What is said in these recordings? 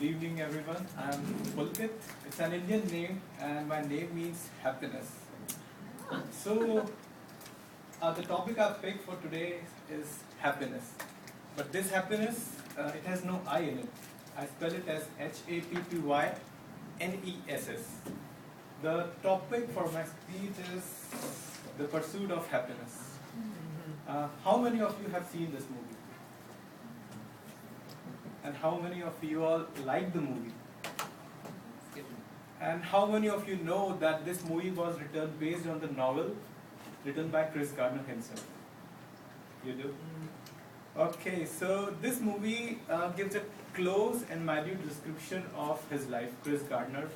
evening, everyone. I'm Pulkit. It's an Indian name, and my name means happiness. So, the topic I've picked for today is happiness. But this happiness, it has no I in it. I spell it as Happyness. The topic for my speech is the pursuit of happiness. How many of you have seen this movie? And how many of you all like the movie? And how many of you know that this movie was written based on the novel written by Chris Gardner himself? You do? Okay, so this movie gives a close and minute description of his life, Chris Gardner.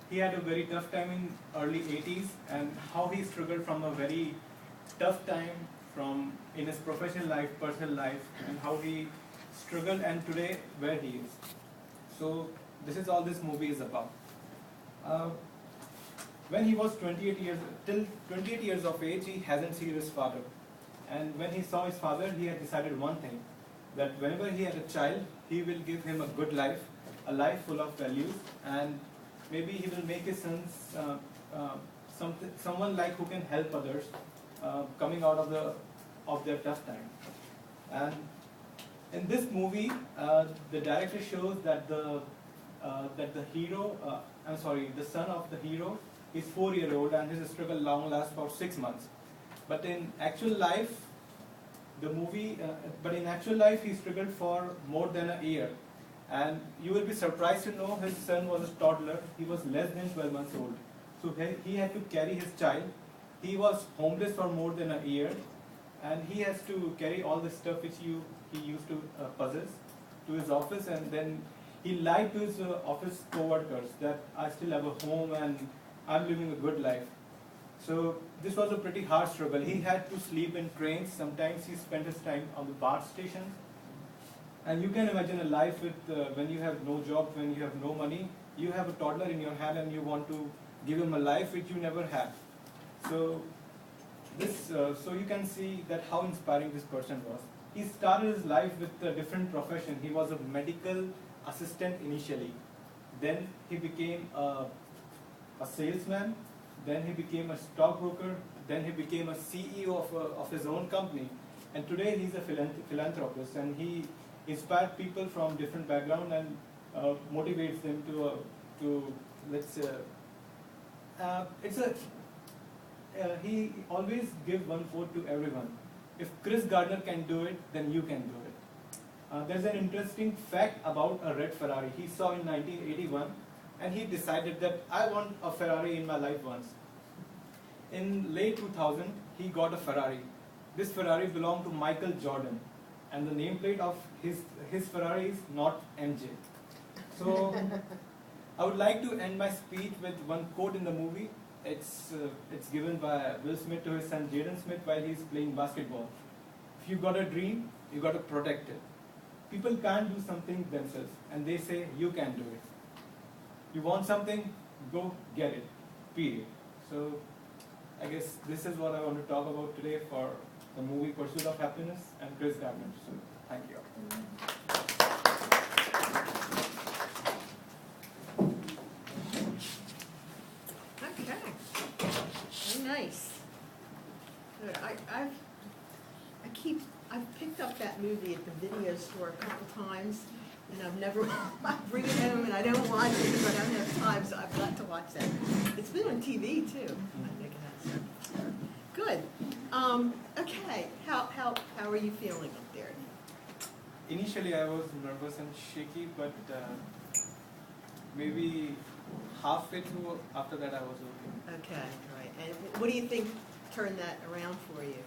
He had a very tough time in early 80s and how he struggled from a very tough time in his professional life, personal life, and how he struggled and today where he is. So this is all this movie is about. When he was 28 years of age, he hasn't seen his father. And when he saw his father, he had decided one thing, that whenever he had a child, he will give him a good life, a life full of values, and maybe he will make his sons someone like who can help others coming out of their tough time. And in this movie, the director shows that the son of the hero is 4-year-old and his struggle long lasts for 6 months. But in actual life, he struggled for more than a year. And you will be surprised to know his son was a toddler. He was less than 12 months old. So he had to carry his child. He was homeless for more than a year. And he has to carry all the stuff which he used to possess to his office, and then he lied to his office co-workers that I still have a home and I'm living a good life. So this was a pretty hard struggle. He had to sleep in trains. Sometimes he spent his time on the BART stations. And you can imagine a life with when you have no job, when you have no money, you have a toddler in your hand and you want to give him a life which you never had. So you can see that how inspiring this person was. He started his life with a different profession. He was a medical assistant initially. Then he became a salesman. Then he became a stockbroker. Then he became a CEO of his own company. And today he's a philanthropist, and he inspires people from different backgrounds and motivates them he always gives one quote to everyone. If Chris Gardner can do it, then you can do it. There's an interesting fact about a red Ferrari he saw in 1981, and he decided that I want a Ferrari in my life once. In late 2000, he got a Ferrari. This Ferrari belonged to Michael Jordan, and the nameplate of his Ferrari is not MJ. So I would like to end my speech with one quote in the movie. It's given by Will Smith to his son Jaden Smith while he's playing basketball. If you got a dream, you got to protect it. People can't do something themselves, and they say you can do it. You want something, go get it. Period. So I guess this is what I want to talk about today for the movie Pursuit of Happiness and Chris Gardner. So thank you. Nice. Good. I've picked up that movie at the video store a couple times, and I've never I bring it home and I don't watch it because I don't have time, so I've got to watch that. It's been on TV too. I think it has. So. Good. Okay. How are you feeling up there? Initially, I was nervous and shaky, but maybe halfway through, after that, I was okay. Okay, right. And what do you think turned that around for you?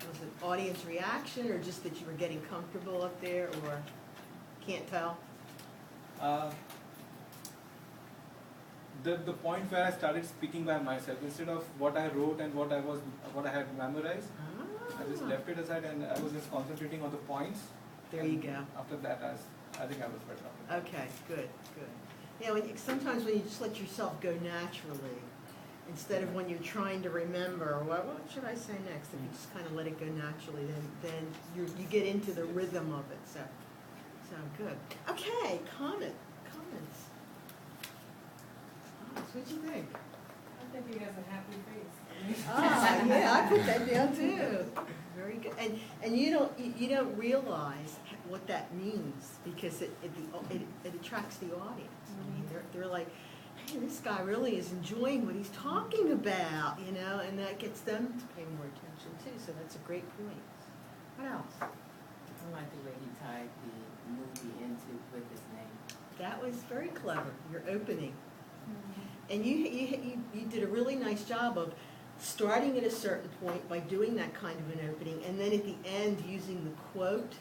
Was it audience reaction, or just that you were getting comfortable up there, or can't tell? The point where I started speaking by myself instead of what I wrote and what I had memorized. I just left it aside and I was just concentrating on the points. There you go. After that, I think I was better. Okay, good. Yeah, sometimes when you just let yourself go naturally, instead of when you're trying to remember, what should I say next? If you just kind of let it go naturally, then you get into the rhythm of it. So So, good. Okay, comments. What'd you think? I think he has a happy face. Ah, yeah, I put that down too. Very good. And you don't realize what that means because it attracts the audience. I mean, they're like, hey, this guy really is enjoying what he's talking about, you know, and that gets them to pay more attention too. So that's a great point. What else? I like the way he tied the movie into with his name. That was very clever. Your opening. And you did a really nice job of starting at a certain point by doing that kind of an opening, and then at the end using the quote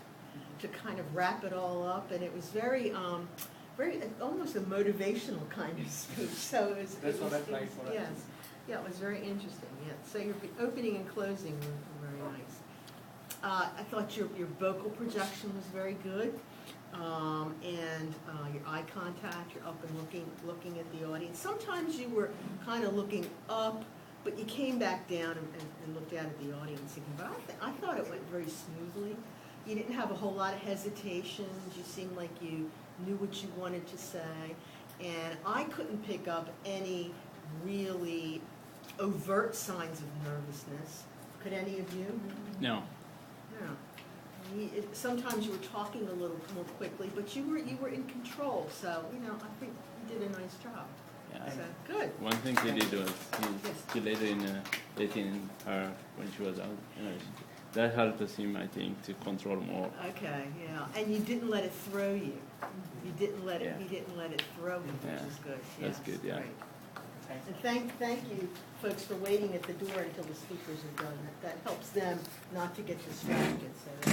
to kind of wrap it all up. And it was very almost a motivational kind of speech. So it was. That's what I tried for. Yes, yeah, it was very interesting. Yeah. So your opening and closing were very nice. I thought your vocal projection was very good. And your eye contact, you're up and looking at the audience. Sometimes you were kind of looking up, but you came back down and looked out at the audience again. But I thought it went very smoothly. You didn't have a whole lot of hesitations. You seemed like you knew what you wanted to say. And I couldn't pick up any really overt signs of nervousness. Could any of you? No. No. Sometimes you were talking a little more quickly, but you were in control. So I think you did a nice job. Yeah. So good. One thing he did was Yes. he let in her when she was out. That helped him, I think, to control more. Okay, yeah. And you didn't let it throw you. You didn't let it. Yeah. You didn't let it throw you, which Yeah. is good. That's Yes, good, yeah. Right. And thank you, folks, for waiting at the door until the speakers are done. That helps them not to get distracted. So.